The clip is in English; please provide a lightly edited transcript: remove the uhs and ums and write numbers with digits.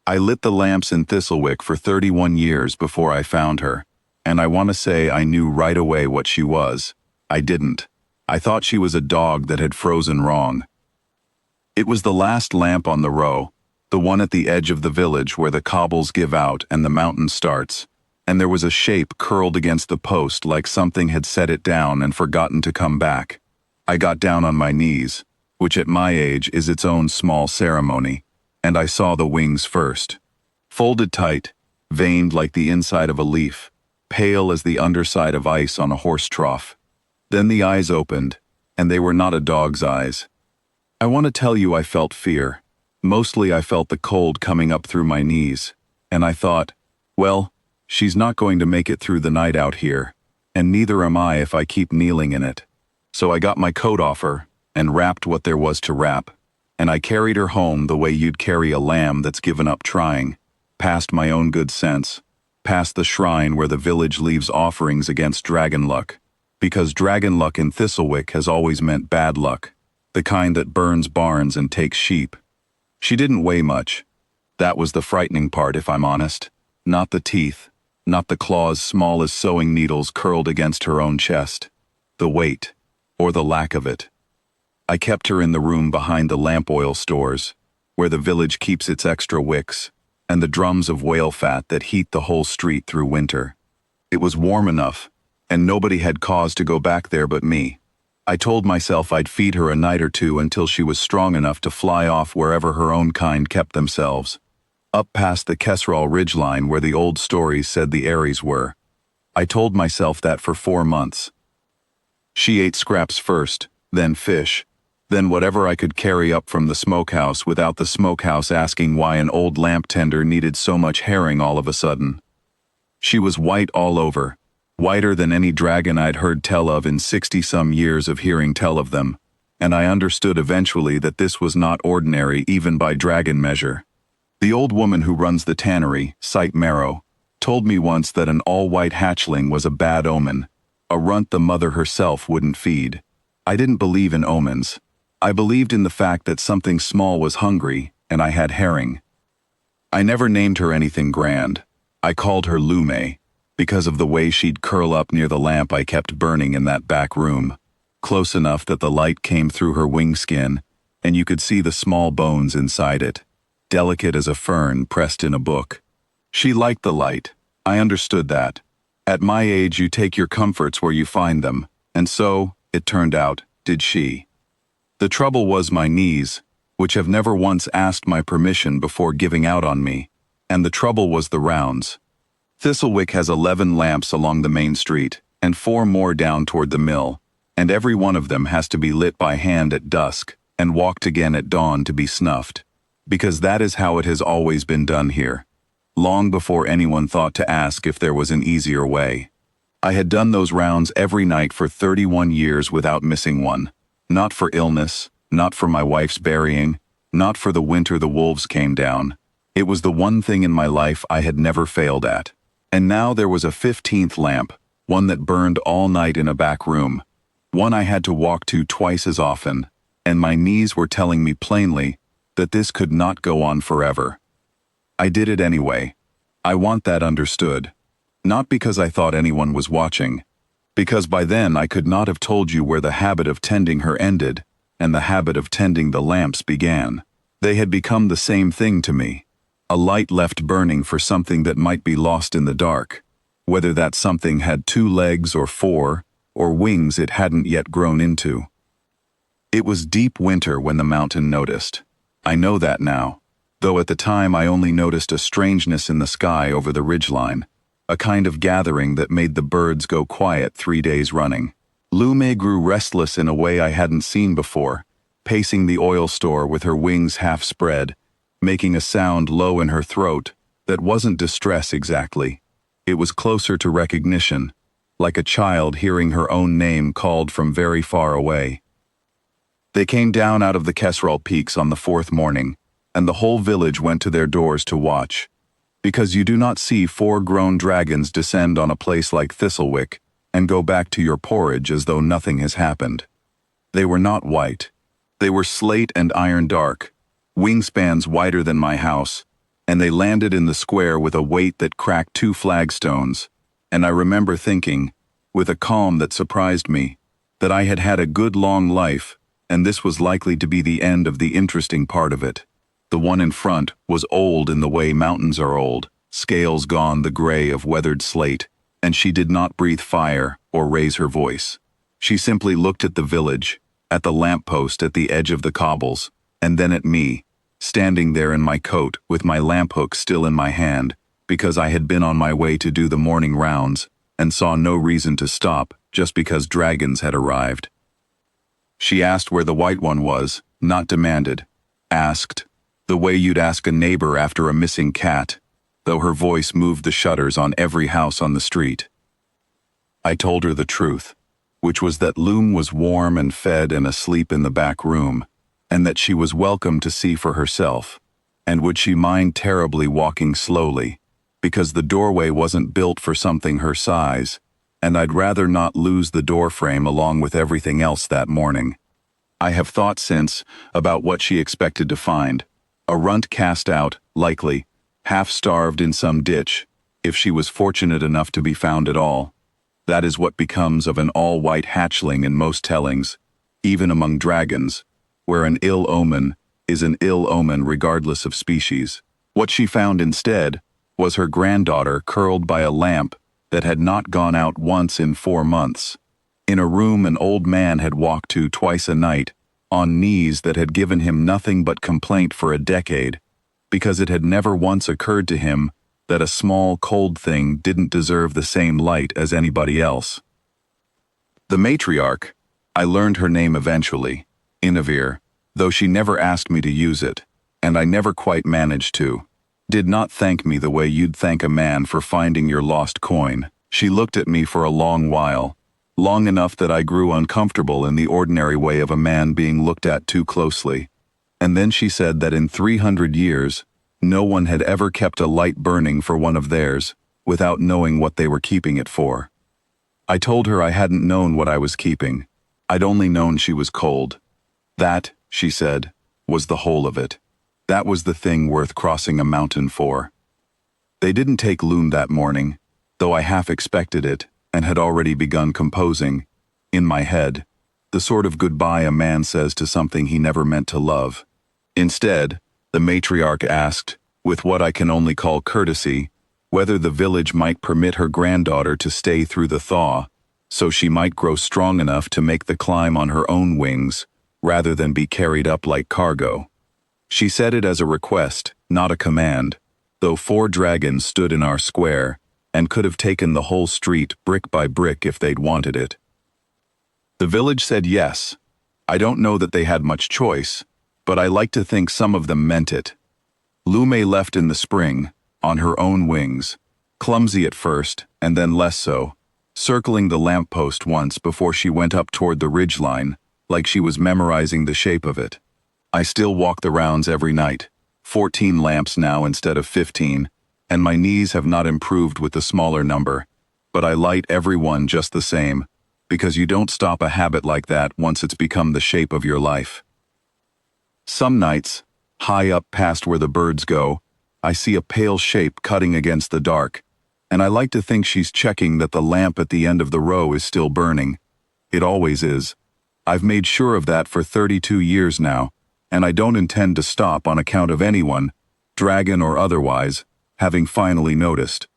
I lit the lamps in Thistlewick for 31 years before I found her, and I want to say I knew right away what she was. I didn't. I thought she was a dog that had frozen wrong. It was the last lamp on the row, the one at the edge of the village where the cobbles give out and the mountain starts, and there was a shape curled against the post like something had set it down and forgotten to come back. I got down on my knees, which at my age is its own small ceremony, and I saw the wings first. Folded tight, veined like the inside of a leaf, pale as the underside of ice on a horse trough. Then the eyes opened, and they were not a dog's eyes. I want to tell you I felt fear. Mostly I felt the cold coming up through my knees, and I thought, well, she's not going to make it through the night out here, and neither am I if I keep kneeling in it. So I got my coat off her, and wrapped what there was to wrap, and I carried her home the way you'd carry a lamb that's given up trying, past my own good sense, past the shrine where the village leaves offerings against dragon luck, because dragon luck in Thistlewick has always meant bad luck, the kind that burns barns and takes sheep. She didn't weigh much. That was the frightening part, if I'm honest. Not the teeth, not the claws small as sewing needles curled against her own chest. The weight, or the lack of it. I kept her in the room behind the lamp oil stores, where the village keeps its extra wicks, and the drums of whale fat that heat the whole street through winter. It was warm enough, and nobody had cause to go back there but me. I told myself I'd feed her a night or two until she was strong enough to fly off wherever her own kind kept themselves, up past the Kesral ridgeline where the old stories said the Aries were. I told myself that for 4 months. She ate scraps first, then fish, then whatever I could carry up from the smokehouse without the smokehouse asking why an old lamp tender needed so much herring all of a sudden. She was white all over, whiter than any dragon I'd heard tell of in 60-some years of hearing tell of them, and I understood eventually that this was not ordinary even by dragon measure. The old woman who runs the tannery, Sight Marrow, told me once that an all-white hatchling was a bad omen, a runt the mother herself wouldn't feed. I didn't believe in omens. I believed in the fact that something small was hungry, and I had herring. I never named her anything grand. I called her Lumé, because of the way she'd curl up near the lamp I kept burning in that back room, close enough that the light came through her wing skin, and you could see the small bones inside it, delicate as a fern pressed in a book. She liked the light. I understood that. At my age you take your comforts where you find them, and so, it turned out, did she. The trouble was my knees, which have never once asked my permission before giving out on me, and the trouble was the rounds. Thistlewick has 11 lamps along the main street, and 4 more down toward the mill, and every one of them has to be lit by hand at dusk, and walked again at dawn to be snuffed, because that is how it has always been done here, long before anyone thought to ask if there was an easier way. I had done those rounds every night for 31 years without missing one, not for illness, not for my wife's burying, not for the winter the wolves came down. It was the one thing in my life I had never failed at. And now there was a 15th lamp, one that burned all night in a back room, one I had to walk to twice as often, and my knees were telling me plainly that this could not go on forever. I did it anyway. I want that understood. Not because I thought anyone was watching, because by then I could not have told you where the habit of tending her ended, and the habit of tending the lamps began. They had become the same thing to me. A light left burning for something that might be lost in the dark, whether that something had 2 legs or 4, or wings it hadn't yet grown into. It was deep winter when the mountain noticed. I know that now, though at the time I only noticed a strangeness in the sky over the ridgeline, a kind of gathering that made the birds go quiet 3 days running. Lumé grew restless in a way I hadn't seen before, pacing the oil store with her wings half spread, making a sound low in her throat that wasn't distress exactly. It was closer to recognition, like a child hearing her own name called from very far away. They came down out of the Kesral peaks on the 4th morning, and the whole village went to their doors to watch, because you do not see 4 grown dragons descend on a place like Thistlewick and go back to your porridge as though nothing has happened. They were not white. They were slate and iron dark, wingspans wider than my house, and they landed in the square with a weight that cracked 2 flagstones, and I remember thinking, with a calm that surprised me, that I had had a good long life, and this was likely to be the end of the interesting part of it. The one in front was old in the way mountains are old, scales gone the gray of weathered slate, and she did not breathe fire or raise her voice. She simply looked at the village, at the lamppost at the edge of the cobbles, and then at me, standing there in my coat with my lamp hook still in my hand, because I had been on my way to do the morning rounds, and saw no reason to stop just because dragons had arrived. She asked where the white one was, not demanded. Asked, the way you'd ask a neighbor after a missing cat, though her voice moved the shutters on every house on the street. I told her the truth, which was that Loom was warm and fed and asleep in the back room, and that she was welcome to see for herself, and would she mind terribly walking slowly, because the doorway wasn't built for something her size, and I'd rather not lose the doorframe along with everything else that morning. I have thought since about what she expected to find. A runt cast out, likely, half-starved in some ditch, if she was fortunate enough to be found at all. That is what becomes of an all-white hatchling in most tellings, even among dragons, where an ill omen is an ill omen regardless of species. What she found instead was her granddaughter curled by a lamp that had not gone out once in 4 months, in a room an old man had walked to twice a night, on knees that had given him nothing but complaint for a decade, because it had never once occurred to him that a small cold thing didn't deserve the same light as anybody else. The matriarch, I learned her name eventually, Inavir, though she never asked me to use it, and I never quite managed to, did not thank me the way you'd thank a man for finding your lost coin. She looked at me for a long while, long enough that I grew uncomfortable in the ordinary way of a man being looked at too closely, and then she said that in 300 years, no one had ever kept a light burning for one of theirs without knowing what they were keeping it for. I told her I hadn't known what I was keeping. I'd only known she was cold. That, she said, was the whole of it. That was the thing worth crossing a mountain for. They didn't take Loom that morning, though I half expected it and had already begun composing, in my head, the sort of goodbye a man says to something he never meant to love. Instead, the matriarch asked, with what I can only call courtesy, whether the village might permit her granddaughter to stay through the thaw, so she might grow strong enough to make the climb on her own wings, rather than be carried up like cargo. She said it as a request, not a command, though 4 dragons stood in our square and could have taken the whole street brick by brick if they'd wanted it. The village said yes. I don't know that they had much choice, but I like to think some of them meant it. Lumé left in the spring, on her own wings, clumsy at first and then less so, circling the lamppost once before she went up toward the ridgeline, like she was memorizing the shape of it. I still walk the rounds every night, 14 lamps now instead of 15, and my knees have not improved with the smaller number, but I light every one just the same, because you don't stop a habit like that once it's become the shape of your life. Some nights, high up past where the birds go, I see a pale shape cutting against the dark, and I like to think she's checking that the lamp at the end of the row is still burning. It always is. I've made sure of that for 32 years now, and I don't intend to stop on account of anyone, dragon or otherwise, having finally noticed.